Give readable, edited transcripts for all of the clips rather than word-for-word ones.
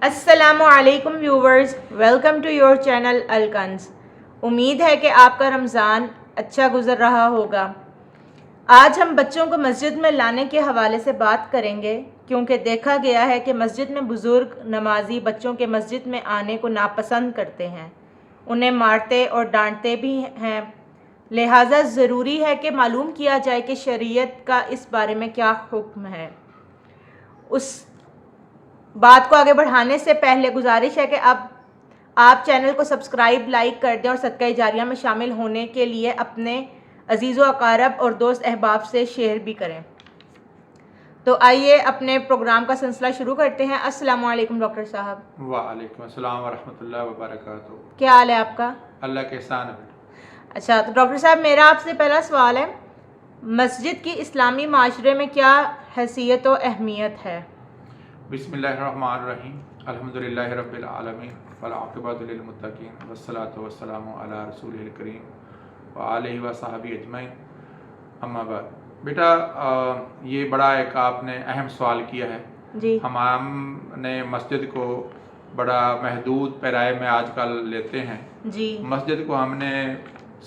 السلام علیکم viewers, welcome to your channel الکنز۔ امید ہے کہ آپ کا رمضان اچھا گزر رہا ہوگا۔ آج ہم بچوں کو مسجد میں لانے کے حوالے سے بات کریں گے، کیونکہ دیکھا گیا ہے کہ مسجد میں بزرگ نمازی بچوں کے مسجد میں آنے کو ناپسند کرتے ہیں، انہیں مارتے اور ڈانٹتے بھی ہیں۔ لہٰذا ضروری ہے کہ معلوم کیا جائے کہ شریعت کا اس بارے میں کیا حکم ہے۔ اس بات کو آگے بڑھانے سے پہلے گزارش ہے کہ اب آپ چینل کو سبسکرائب، لائک کر دیں اور صدقہ جاریہ میں شامل ہونے کے لیے اپنے عزیز و اقارب اور دوست احباب سے شیئر بھی کریں۔ تو آئیے اپنے پروگرام کا سلسلہ شروع کرتے ہیں۔ السلام علیکم ڈاکٹر صاحب۔ وعلیکم السلام ورحمۃ اللہ وبرکاتہ۔ کیا حال ہے آپ کا؟ اللہ کے احسان ہے۔ اچھا، تو ڈاکٹر صاحب میرا آپ سے پہلا سوال ہے، مسجد کی اسلامی معاشرے میں کیا حیثیت و اہمیت ہے؟ بسم اللہ الرحمن الرحیم، الحمدللہ رب العالمین والعاقبۃ للمتقین والصلاۃ والسلام علی رسولہ الکریم وآلہ وصحبہ اجمعین، اما بعد۔ بیٹا یہ بڑا ایک آپ نے اہم سوال کیا ہے۔ جی، ہم نے مسجد کو بڑا محدود پیرائے میں آج کل لیتے ہیں۔ جی مسجد کو ہم نے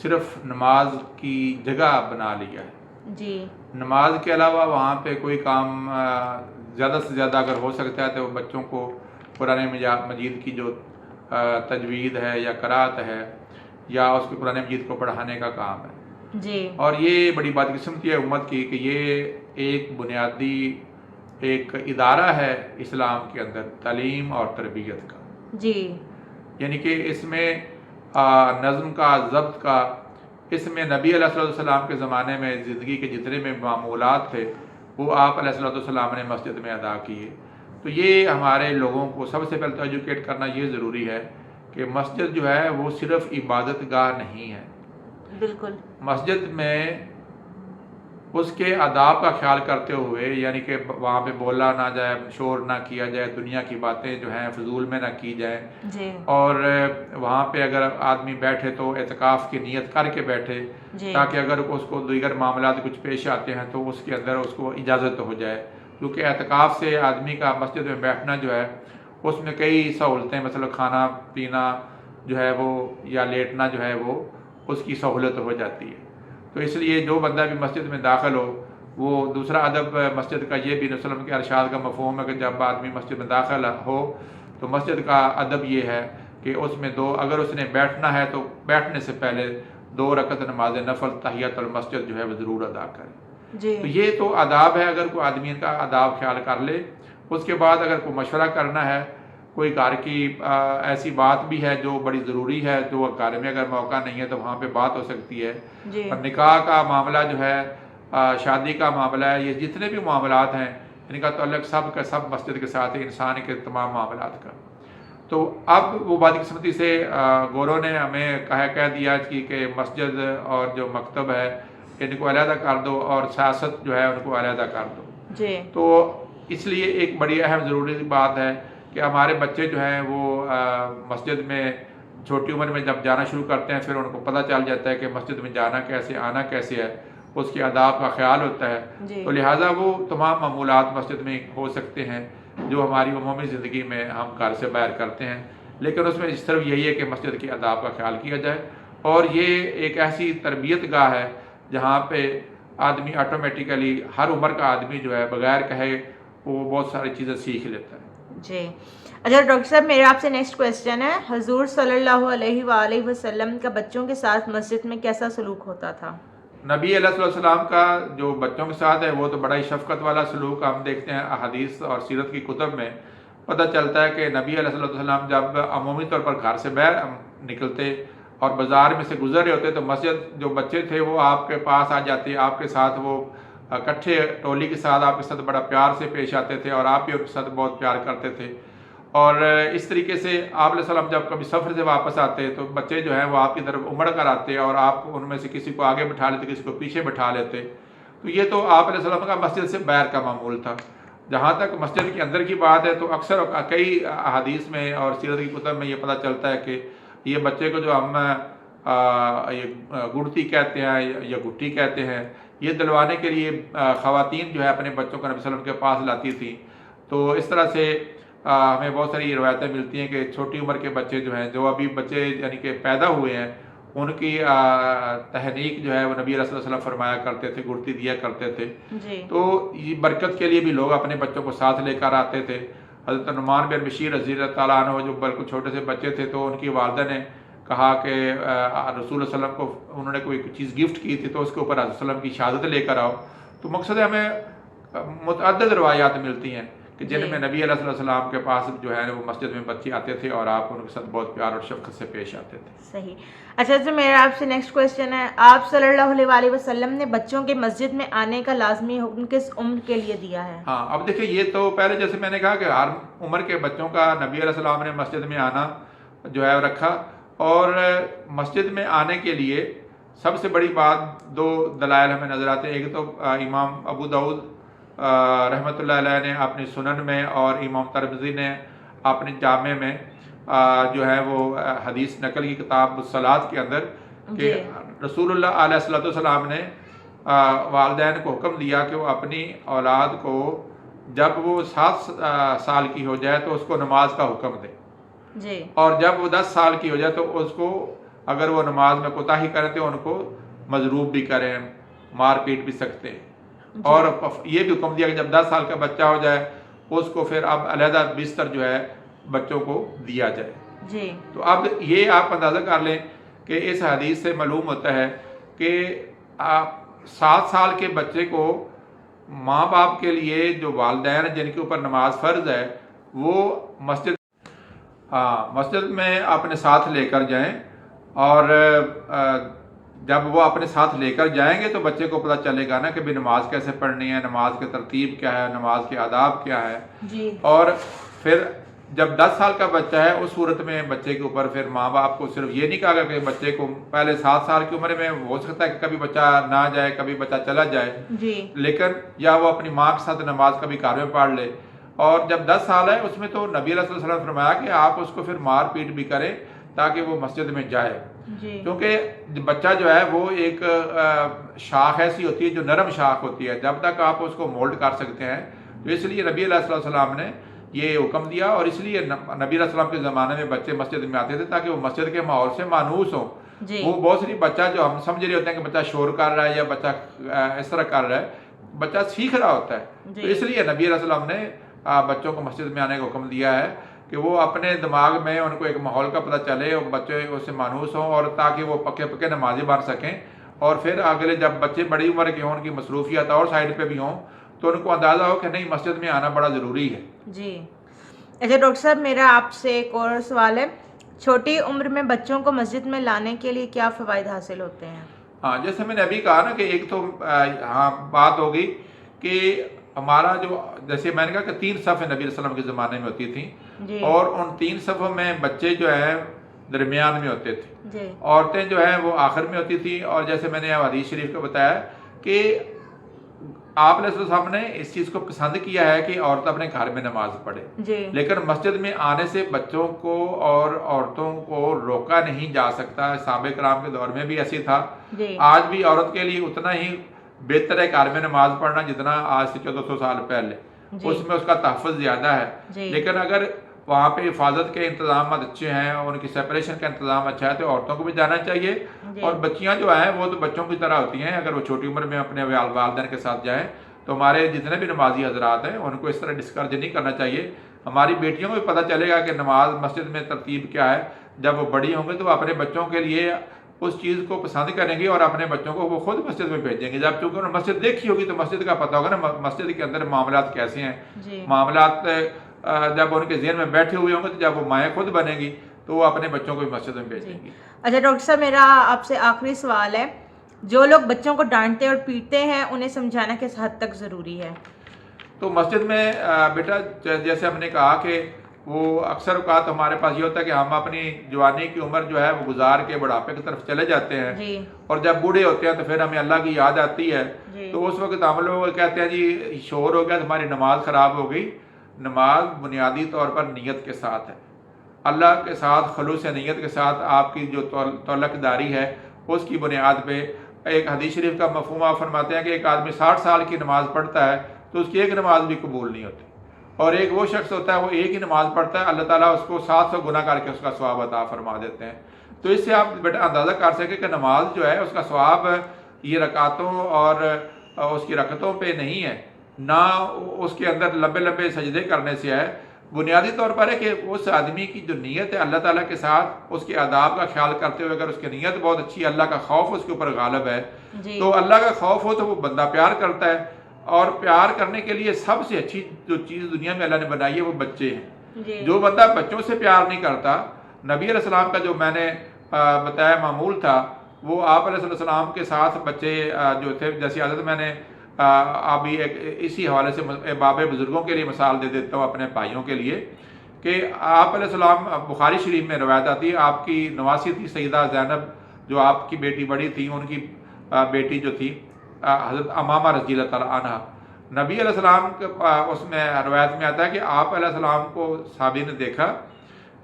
صرف نماز کی جگہ بنا لیا ہے۔ جی نماز کے علاوہ وہاں پہ کوئی کام زیادہ سے زیادہ اگر ہو سکتا ہے تو بچوں کو قرآن مجید کی جو تجوید ہے یا قرأت ہے یا اس کو قرآن مجید کو پڑھانے کا کام ہے۔ جی اور یہ بڑی بدقسمتی ہے امت کی کہ یہ ایک بنیادی ایک ادارہ ہے اسلام کے اندر تعلیم اور تربیت کا، جی یعنی کہ اس میں نظم کا، ضبط کا، اس میں نبی علیہ الصلوۃ والسلام کے زمانے میں زندگی کے جتنے بھی معمولات تھے وہ آپ علیہ الصلوۃ والسلام نے مسجد میں ادا کیے۔ تو یہ ہمارے لوگوں کو سب سے پہلے تو ایجوکیٹ کرنا یہ ضروری ہے کہ مسجد جو ہے وہ صرف عبادت گاہ نہیں ہے۔ بالکل۔ مسجد میں اس کے آداب کا خیال کرتے ہوئے، یعنی کہ وہاں پہ بولا نہ جائے، شور نہ کیا جائے، دنیا کی باتیں جو ہیں فضول میں نہ کی جائیں، جی اور وہاں پہ اگر آدمی بیٹھے تو اعتکاف کی نیت کر کے بیٹھے، جی تاکہ اگر اس کو دیگر معاملات کچھ پیش آتے ہیں تو اس کے اندر اس کو اجازت ہو جائے، کیونکہ اعتکاف سے آدمی کا مسجد میں بیٹھنا جو ہے اس میں کئی سہولتیں، مثلا کھانا پینا جو ہے وہ یا لیٹنا جو ہے وہ اس کی سہولت ہو جاتی ہے۔ تو اس لیے جو بندہ بھی مسجد میں داخل ہو، وہ دوسرا ادب مسجد کا یہ بھی نبی صلی اللہ علیہ وسلم کے ارشاد کا مفہوم ہے کہ جب آدمی مسجد میں داخل ہو تو مسجد کا ادب یہ ہے کہ اس میں اگر اس نے بیٹھنا ہے تو بیٹھنے سے پہلے 2 رکعت نماز نفل تحیۃ المسجد جو ہے وہ ضرور ادا کرے۔ جی تو یہ تو آداب ہے، اگر کوئی آدمی کا آداب خیال کر لے۔ اس کے بعد اگر کوئی مشورہ کرنا ہے، کوئی گھر کی ایسی بات بھی ہے جو بڑی ضروری ہے، جو گھر میں اگر موقع نہیں ہے تو وہاں پہ بات ہو سکتی ہے۔ جی اور نکاح کا معاملہ جو ہے، شادی کا معاملہ ہے، یہ جتنے بھی معاملات ہیں ان کا تعلق سب کا سب مسجد کے ساتھ ہے، انسان کے تمام معاملات کا۔ تو اب وہ بدقسمتی سے گوروں نے ہمیں کہہ دیا کہ مسجد اور جو مکتب ہے ان کو علیحدہ کر دو اور سیاست جو ہے ان کو علیحدہ کر دو۔ جی تو اس لیے ایک بڑی اہم ضروری بات ہے کہ ہمارے بچے جو ہیں وہ مسجد میں چھوٹی عمر میں جب جانا شروع کرتے ہیں، پھر ان کو پتہ چل جاتا ہے کہ مسجد میں جانا کیسے، آنا کیسے ہے، اس کے آداب کا خیال ہوتا ہے۔ جی تو لہٰذا وہ تمام معمولات مسجد میں ہو سکتے ہیں جو ہماری عمومی زندگی میں ہم گھر سے باہر کرتے ہیں، لیکن اس میں صرف یہی ہے کہ مسجد کے آداب کا خیال کیا جائے۔ اور یہ ایک ایسی تربیت گاہ ہے جہاں پہ آدمی آٹومیٹیکلی، ہر عمر کا آدمی جو ہے بغیر کہے وہ بہت ساری چیزیں سیکھ لیتا ہے۔ جی اچھا ڈاکٹر صاحب، میرا آپ سے نیکسٹ کویسچن ہے، حضور صلی اللہ علیہ وآلہ وسلم کا بچوں کے ساتھ مسجد میں کیسا سلوک ہوتا تھا؟ نبی علیہ السلام کا جو بچوں کے ساتھ ہے وہ تو بڑا ہی شفقت والا سلوک ہم دیکھتے ہیں احادیث اور سیرت کی کتب میں پتہ چلتا ہے کہ نبی علیہ السلام جب عمومی طور پر گھر سے باہر نکلتے اور بازار میں سے گزر رہے ہوتے تو مسجد جو بچے تھے وہ آپ کے پاس آ جاتے، آپ کے ساتھ وہ اکٹھے ٹولی کے ساتھ آپ کے ساتھ بڑا پیار سے پیش آتے تھے اور آپ بھی ان کے ساتھ بہت پیار کرتے تھے۔ اور اس طریقے سے آپ علیہ السلام جب کبھی سفر سے واپس آتے تو بچے جو ہیں وہ آپ کی طرف امڑ کر آتے اور آپ ان میں سے کسی کو آگے بٹھا لیتے، کسی کو پیچھے بٹھا لیتے۔ تو یہ تو آپ علیہ السلام کا مسجد سے باہر کا معمول تھا۔ جہاں تک مسجد کے اندر کی بات ہے تو اکثر کئی احادیث میں اور سیرت کی کتب میں یہ پتہ چلتا ہے کہ یہ بچے کو جو ہم یہ گڑتی کہتے ہیں یا گٹی کہتے ہیں، یہ دلوانے کے لیے خواتین جو ہے اپنے بچوں کو نبی صلی اللہ علیہ وسلم کے پاس لاتی تھیں۔ تو اس طرح سے ہمیں بہت ساری روایتیں ملتی ہیں کہ چھوٹی عمر کے بچے جو ہیں، جو ابھی بچے یعنی کہ پیدا ہوئے ہیں، ان کی تحنیک جو ہے وہ نبی علیہ الصلوۃ والسلام فرمایا کرتے تھے، گڑتی دیا کرتے تھے۔ جی تو یہ برکت کے لیے بھی لوگ اپنے بچوں کو ساتھ لے کر آتے تھے۔ حضرت نعمان بن بشیر رضی اللہ تعالیٰ عنہ جو بالکل چھوٹے سے بچے تھے، تو ان کی والدہ نے کہا کہ رسول اللہ صلی اللہ علیہ وسلم کو انہوں نے کوئی چیز گفٹ کی تھی، تو اس کے اوپر حضرت صلی اللہ علیہ وسلم کی شہادت لے کر آؤ۔ تو مقصد ہے ہمیں متعدد روایات ملتی ہیں کہ جن میں نبی علیہ السلام کے پاس جو ہے وہ مسجد میں بچے آتے تھے اور آپ ان کے ساتھ بہت پیار اور شفقت سے پیش آتے تھے۔ صحیح۔ اچھا تو میرا آپ سے نیکسٹ کویشچن ہے، آپ صلی اللہ علیہ وسلم نے بچوں کے مسجد میں آنے کا لازمی حکم کس عمر کے لیے دیا ہے؟ ہاں، اب دیکھیں، یہ تو پہلے جیسے میں نے کہا کہ ہر عمر کے بچوں کا نبی علیہ السلام نے مسجد میں آنا جو ہے رکھا، اور مسجد میں آنے کے لیے سب سے بڑی بات دو دلائل ہمیں نظر آتے ہیں۔ ایک تو امام ابو داؤد رحمۃ اللہ علیہ نے اپنی سنن میں، اور امام ترمذی نے اپنی جامع میں جو ہے وہ حدیث نقل کی کتاب الصلاۃ کے اندر کہ رسول اللہ علیہ الصلوۃ والسلام نے والدین کو حکم دیا کہ وہ اپنی اولاد کو جب وہ 7 سال کی ہو جائے تو اس کو نماز کا حکم دے، جی، اور جب وہ 10 سال کی ہو جائے تو اس کو اگر وہ نماز میں کوتاہی کریں تو ان کو مضروب بھی کریں، مار پیٹ بھی سکتے ہیں۔ اور یہ بھی حکم دیا کہ جب 10 سال کا بچہ ہو جائے اس کو پھر اب علیحدہ بستر جو ہے بچوں کو دیا جائے۔ جی، تو اب یہ آپ اندازہ کر لیں کہ اس حدیث سے معلوم ہوتا ہے کہ 7 سال کے بچے کو ماں باپ کے لیے جو والدین جن کے اوپر نماز فرض ہے وہ مسجد میں اپنے ساتھ لے کر جائیں، اور جب وہ اپنے ساتھ لے کر جائیں گے تو بچے کو پتہ چلے گا نا کہ بھی نماز کیسے پڑھنی ہے، نماز کی ترتیب کیا ہے، نماز کے آداب کیا ہے۔ جی، اور پھر جب 10 سال کا بچہ ہے اس صورت میں بچے کے اوپر پھر ماں باپ کو صرف یہ نہیں کہا گا کہ بچے کو پہلے 7 سال کی عمر میں ہو سکتا ہے کہ کبھی بچہ نہ جائے، کبھی بچہ چلا جائے، جی، لیکن یا وہ اپنی ماں کے ساتھ نماز کبھی گھر میں پڑھ لے، اور جب 10 سال ہے اس میں تو نبی علیہ السلام نے فرمایا کہ آپ اس کو پھر مار پیٹ بھی کریں تاکہ وہ مسجد میں جائے، کیونکہ بچہ جو ہے وہ ایک شاخ ایسی ہوتی ہے جو نرم شاخ ہوتی ہے، جب تک آپ اس کو مولڈ کر سکتے ہیں، تو اس لیے نبی علیہ السلام نے یہ حکم دیا، اور اس لیے نبی علیہ السلام کے زمانے میں بچے مسجد میں آتے تھے تاکہ وہ مسجد کے ماحول سے مانوس ہوں۔ وہ بہت سی بچہ جو ہم سمجھ رہے ہوتے ہیں کہ بچہ شور کر رہا ہے یا بچہ اس طرح کر رہا ہے، بچہ سیکھ رہا ہوتا ہے، تو اس لیے نبی علیہ السلام نے بچوں کو مسجد میں آنے کا حکم دیا ہے کہ وہ اپنے دماغ میں ان کو ایک ماحول کا پتہ چلے اور بچے اس سے مانوس ہوں، اور تاکہ وہ پکے پکے نمازی بن سکیں، اور پھر اگلے جب بچے بڑی عمر کے ہوں، ان کی مصروفیات اور سائڈ پہ بھی ہوں، تو ان کو اندازہ ہو کہ نہیں مسجد میں آنا بڑا ضروری ہے۔ جی، اچھا ڈاکٹر صاحب میرا آپ سے ایک اور سوال ہے، چھوٹی عمر میں بچوں کو مسجد میں لانے کے لیے کیا فوائد حاصل ہوتے ہیں؟ ہاں، جیسے میں نے ابھی کہا نا کہ ایک تو بات ہوگی کہ ہمارا جو جیسے میں نے کہا کہ 3 صفیں نبی علیہ السلام کے زمانے میں ہوتی تھیں، اور ان 3 صفوں میں بچے جو ہیں درمیان میں ہوتے تھے، عورتیں جو ہیں وہ آخر میں ہوتی تھیں، اور جیسے میں نے حدیث شریف کو بتایا کہ آپ علیہ السلام نے اس چیز کو پسند کیا ہے کہ عورت اپنے گھر میں نماز پڑھے، لیکن مسجد میں آنے سے بچوں کو اور عورتوں کو روکا نہیں جا سکتا۔ صحابہ کرام کے دور میں بھی ایسی تھا، آج بھی عورت کے لیے اتنا ہی بہتر ہے گھر میں نماز پڑھنا جتنا آج سے 1400 سال پہلے، اس میں اس کا تحفظ زیادہ ہے، لیکن اگر وہاں پہ حفاظت کے انتظامات اچھے ہیں اور ان کی سیپریشن کا انتظام اچھا ہے تو عورتوں کو بھی جانا چاہیے، اور بچیاں جو ہیں وہ تو بچوں کی طرح ہوتی ہیں، اگر وہ چھوٹی عمر میں اپنے والدین کے ساتھ جائیں تو ہمارے جتنے بھی نمازی حضرات ہیں ان کو اس طرح ڈسکرج نہیں کرنا چاہیے۔ ہماری بیٹیوں کو بھی پتہ چلے گا کہ نماز مسجد میں ترتیب کیا ہے، جب وہ بڑی ہوں گے تو وہ اپنے بچوں کے لیے اس چیز کو پسند کریں گے اور اپنے بچوں کو وہ خود مسجد میں بھیجیں گے، جب چونکہ انہوں نے مسجد دیکھی ہوگی تو مسجد کا پتہ ہوگا نا مسجد کے اندر معاملات کیسے ہیں، معاملات جب ان کے ذہن میں بیٹھے ہوئے ہوں گے تو جب وہ مائیں خود بنے گی تو وہ اپنے بچوں کو بھی مسجد میں بھیجیں گی۔ اچھا ڈاکٹر صاحب میرا آپ سے آخری سوال ہے، جو لوگ بچوں کو ڈانٹتے اور پیٹتے ہیں انہیں سمجھانا کس حد تک ضروری ہے؟ تو مسجد میں بیٹا جیسے ہم نے کہا کہ وہ اکثر اوقات ہمارے پاس یہ ہوتا ہے کہ ہم اپنی جوانی کی عمر جو ہے وہ گزار کے بڑھاپے کی طرف چلے جاتے ہیں، اور جب بوڑھے ہوتے ہیں تو پھر ہمیں اللہ کی یاد آتی ہے، تو اس وقت ہم لوگ کہتے ہیں جی شور ہو گیا، ہماری نماز خراب ہو گئی۔ نماز بنیادی طور پر نیت کے ساتھ ہے، اللہ کے ساتھ خلوص نیت کے ساتھ آپ کی جو تعلق داری ہے اس کی بنیاد پہ ایک حدیث شریف کا مفہوم آپ فرماتے ہیں کہ ایک آدمی 60 سال کی نماز پڑھتا ہے تو اس کی ایک نماز بھی قبول نہیں ہوتی، اور ایک وہ شخص ہوتا ہے وہ ایک ہی نماز پڑھتا ہے، اللہ تعالیٰ اس کو 700 گنا کر کے اس کا ثواب عطا فرما دیتے ہیں۔ تو اس سے آپ بیٹا اندازہ کر سکیں کہ نماز جو ہے اس کا ثواب یہ رکعتوں اور اس کی رکعتوں پہ نہیں ہے، نہ اس کے اندر لمبے لمبے سجدے کرنے سے ہے، بنیادی طور پر ہے کہ اس آدمی کی جو نیت ہے اللہ تعالیٰ کے ساتھ اس کے آداب کا خیال کرتے ہوئے، اگر اس کی نیت بہت اچھی ہے، اللہ کا خوف اس کے اوپر غالب ہے، تو اللہ کا خوف ہو تو وہ بندہ پیار کرتا ہے، اور پیار کرنے کے لیے سب سے اچھی جو چیز دنیا میں اللہ نے بنائی ہے وہ بچے ہیں۔ جو بندہ بچوں سے پیار نہیں کرتا، نبی علیہ السلام کا جو میں نے بتایا معمول تھا، وہ آپ علیہ السلام کے ساتھ بچے جو تھے، جیسی عادت میں نے ابھی ایک اسی حوالے سے باب بزرگوں کے لیے مثال دے دیتا ہوں اپنے بھائیوں کے لیے، کہ آپ علیہ السلام بخاری شریف میں روایت آتی ہے، آپ کی نواسی تھی سیدہ زینب جو آپ کی بیٹی بڑی تھی، ان کی بیٹی جو تھی حضرت امامہ رضی اللہ تعالیٰ عنہ، نبی علیہ السلام کے اس میں روایت میں آتا ہے کہ آپ علیہ السلام کو صحابی نے دیکھا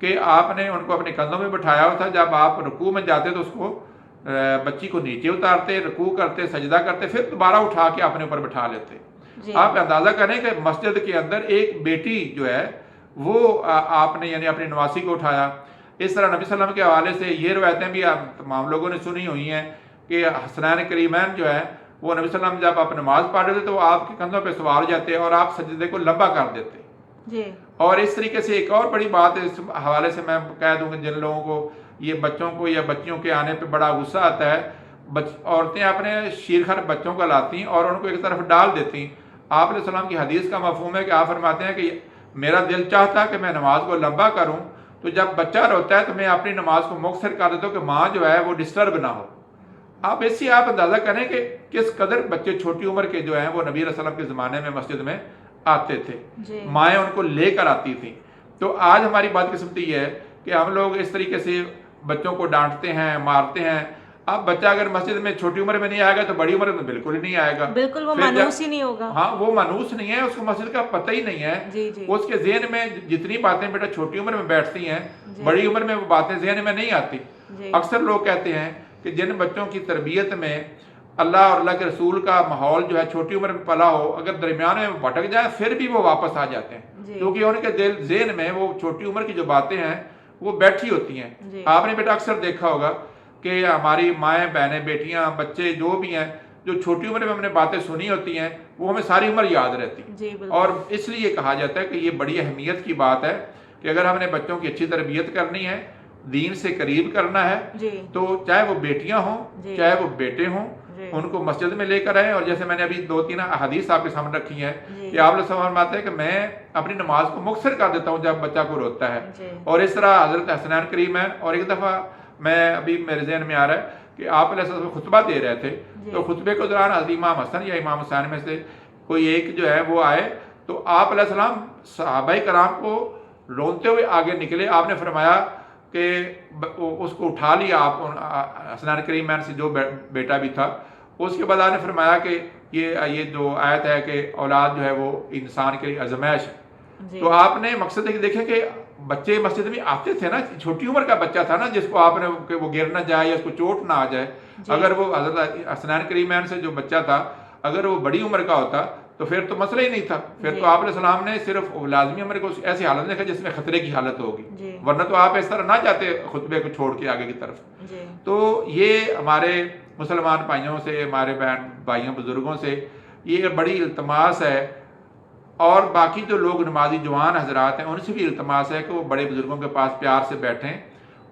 کہ آپ نے ان کو اپنے کندھوں میں بٹھایا ہوا تھا، جب آپ رکوع میں جاتے تو اس کو بچی کو نیچے اتارتے، رکوع کرتے، سجدہ کرتے، پھر دوبارہ اٹھا کے اپنے اوپر بٹھا لیتے۔ آپ اندازہ کریں کہ مسجد کے اندر ایک بیٹی جو ہے وہ آپ نے یعنی اپنی نواسی کو اٹھایا۔ اس طرح نبی صلی اللہ علیہ وسلم کے حوالے سے یہ روایتیں بھی تمام لوگوں نے سنی ہوئی ہیں کہ حسنین کریمین جو ہے وہ نبی صلی اللہ علیہ وسلم جب آپ نماز پڑھ رہے تھے تو وہ آپ کے کندھوں پہ سوار ہو جاتے اور آپ سجدے کو لمبا کر دیتے۔ اور اس طریقے سے ایک اور بڑی بات اس حوالے سے میں کہہ دوں کہ جن لوگوں کو یہ بچوں کو یا بچیوں کے آنے پہ بڑا غصہ آتا ہے، عورتیں اپنے شیرخر بچوں کو لاتی ہیں اور ان کو ایک طرف ڈال دیتی ہیں۔ آپ علیہ السلام کی حدیث کا مفہوم ہے کہ آپ فرماتے ہیں کہ میرا دل چاہتا کہ میں نماز کو لمبا کروں، تو جب بچہ روتا ہے تو میں اپنی نماز کو مختصر کر دیتا ہوں کہ ماں جو ہے وہ ڈسٹرب نہ ہو۔ آپ اس سے آپ اندازہ کریں کہ کس قدر بچے چھوٹی عمر کے جو ہیں وہ نبی علیہ السلام کے زمانے میں مسجد میں آتے تھے، مائیں ان کو لے کر آتی تھیں۔ تو آج ہماری بات قسمت یہ ہے کہ ہم لوگ اس طریقے سے بچوں کو ڈانٹتے ہیں، مارتے ہیں۔ اب بچہ اگر مسجد میں چھوٹی عمر میں نہیں آئے گا تو بڑی عمر میں بالکل ہی نہیں آئے گا، بالکل وہ مانوس ہی نہیں ہوگا۔ ہاں وہ مانوس نہیں ہے، اس کو مسجد کا پتہ ہی نہیں ہے۔ اس کے ذہن میں جتنی باتیں بیٹا چھوٹی عمر میں بیٹھتی ہیں، بڑی عمر میں وہ باتیں ذہن میں نہیں آتی۔ اکثر لوگ کہتے ہیں کہ جن بچوں کی تربیت میں اللہ اور اللہ کے رسول کا ماحول جو ہے چھوٹی عمر میں پلا ہو، اگر درمیان میں بھٹک جائے پھر بھی وہ واپس آ جاتے ہیں، کیونکہ ان کے ذہن میں وہ چھوٹی عمر کی جو باتیں ہیں وہ بیٹھی ہوتی ہیں۔ آپ نے بیٹا اکثر دیکھا ہوگا کہ ہماری مائیں، بہنیں، بیٹیاں، بچے جو بھی ہیں، جو چھوٹی عمر میں ہم نے باتیں سنی ہوتی ہیں وہ ہمیں ساری عمر یاد رہتی، اور اس لیے کہا جاتا ہے کہ یہ بڑی اہمیت کی بات ہے کہ اگر ہم نے بچوں کی اچھی تربیت کرنی ہے، دین سے قریب کرنا ہے، تو چاہے وہ بیٹیاں ہوں چاہے وہ بیٹے ہوں، ان کو مسجد میں لے کر آئیں۔ اور جیسے میں نے ابھی 2-3 احادیث آپ کے سامنے رکھی ہیں کہ آپ لوگ فرماتے ہیں کہ میں اپنی نماز کو مختصر کر دیتا ہوں جب بچہ کو روتا ہے، اور اس طرح حضرت حسنین کریم ہے۔ اور ایک دفعہ میں ابھی میرے ذہن میں آ رہا ہے کہ آپ علیہ السلام خطبہ دے رہے تھے، تو خطبے کے دوران حضرت امام حسن یا امام حسین میں سے کوئی ایک جو ہے وہ آئے، تو آپ علیہ السلام صحابہ کرام کو رونتے ہوئے آگے نکلے۔ آپ نے فرمایا کہ اس کو اٹھا لیا آپ حسنین کریم سے جو بیٹا بھی تھا، اس کے بعد آپ نے فرمایا کہ یہ جو آیت ہے کہ اولاد جو ہے وہ انسان کے لیے آزمائش ہے۔ تو آپ نے مقصد ہے کہ دیکھیں کہ بچے مسجد میں آتے تھے نا، چھوٹی عمر کا بچہ تھا نا، جس کو آپ نے کہ وہ گر نہ جائے یا اس کو چوٹ نہ آ جائے۔ اگر وہ حضرت حسنین کریمین سے جو بچہ تھا اگر وہ بڑی عمر کا ہوتا تو پھر تو مسئلہ ہی نہیں تھا، پھر تو آپ علیہ السلام نے صرف لازمی عمر کو ایسی حالت دیکھا جس میں خطرے کی حالت ہوگی، ورنہ تو آپ اس طرح نہ جاتے خطبے کو چھوڑ کے آگے کی طرف۔ تو یہ ہمارے مسلمان بھائیوں سے، ہمارے بہن بھائیوں بزرگوں سے یہ بڑی التماس ہے، اور باقی جو لوگ نمازی جوان حضرات ہیں ان سے بھی التماس ہے کہ وہ بڑے بزرگوں کے پاس پیار سے بیٹھیں،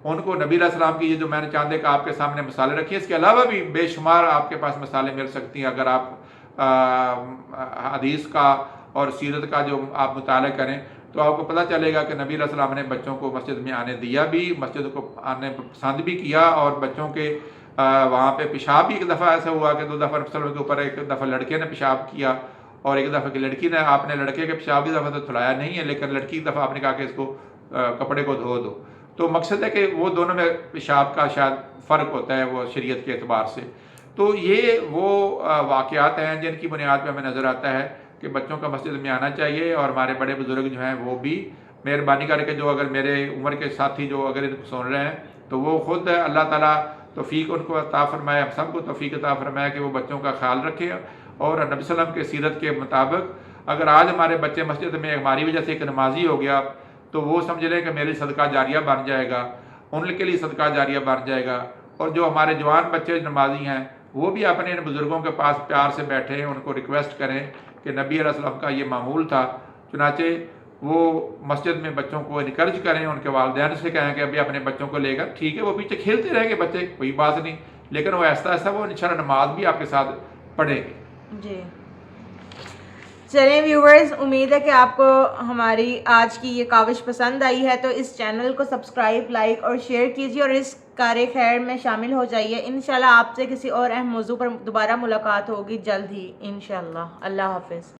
ان کو نبی علیہ السلام کی یہ جو میں نے چاند ایک آپ کے سامنے مثالیں رکھی ہیں، اس کے علاوہ بھی بے شمار آپ کے پاس مثالیں مل سکتی ہیں اگر آپ حدیث کا اور سیرت کا جو آپ مطالعہ کریں تو آپ کو پتہ چلے گا کہ نبی علیہ السلام نے بچوں کو مسجد میں آنے دیا بھی، مسجد کو آنے پسند بھی کیا، اور بچوں کے وہاں پہ پیشاب بھی ایک دفعہ ایسا ہوا کہ 2 دفعہ نبی صلی اللہ علیہ وسلم کے اوپر ایک دفعہ لڑکے نے پیشاب کیا اور ایک دفعہ کی لڑکی نے، آپ نے لڑکے کے پیشاب کی دفعہ تو دھلایا نہیں ہے لیکن لڑکی کی دفعہ آپ نے کہا کہ اس کو کپڑے کو دھو دو۔ تو مقصد ہے کہ وہ دونوں میں پیشاب کا شاید فرق ہوتا ہے وہ شریعت کے اعتبار سے۔ تو یہ وہ واقعات ہیں جن کی بنیاد پہ ہمیں نظر آتا ہے کہ بچوں کا مسجد میں آنا چاہیے، اور ہمارے بڑے بزرگ جو ہیں وہ بھی مہربانی کر کے جو اگر میرے عمر کے ساتھی جو اگر ان کو سن رہے ہیں تو وہ خود اللہ تعالیٰ توفیق ان کو عطا فرمائے، ہم سب کو توفیق عطا فرمائے کہ وہ بچوں کا خیال رکھیں اور نبی صلی اللہ علیہ وسلم کے سیرت کے مطابق اگر آج ہمارے بچے مسجد میں ہماری وجہ سے ایک نمازی ہو گیا تو وہ سمجھ لیں کہ میری صدقہ جاریہ بن جائے گا، ان کے لیے صدقہ جاریہ بن جائے گا۔ اور جو ہمارے جوان بچے نمازی ہیں وہ بھی اپنے ان بزرگوں کے پاس پیار سے بیٹھیں، ان کو ریکویسٹ کریں کہ نبی علیہ السلام کا یہ معمول تھا، چنانچہ وہ مسجد میں بچوں کو انکرج کریں، ان کے والدین سے کہیں کہ ابھی اپنے بچوں کو لے کر، ٹھیک ہے وہ پیچھے کھیلتے رہیں گے بچے، کوئی بات نہیں، لیکن وہ آہستہ آہستہ وہ انشاءاللہ نماز بھی آپ کے ساتھ پڑھیں گے۔ جی چلیں ویورز، امید ہے کہ آپ کو ہماری آج کی یہ کاوش پسند آئی ہے، تو اس چینل کو سبسکرائب، لائک اور شیئر کیجیے اور اس کار خیر میں شامل ہو جائیے۔ انشاءاللہ آپ سے کسی اور اہم موضوع پر دوبارہ ملاقات ہوگی جلد ہی انشاءاللہ۔ اللہ حافظ۔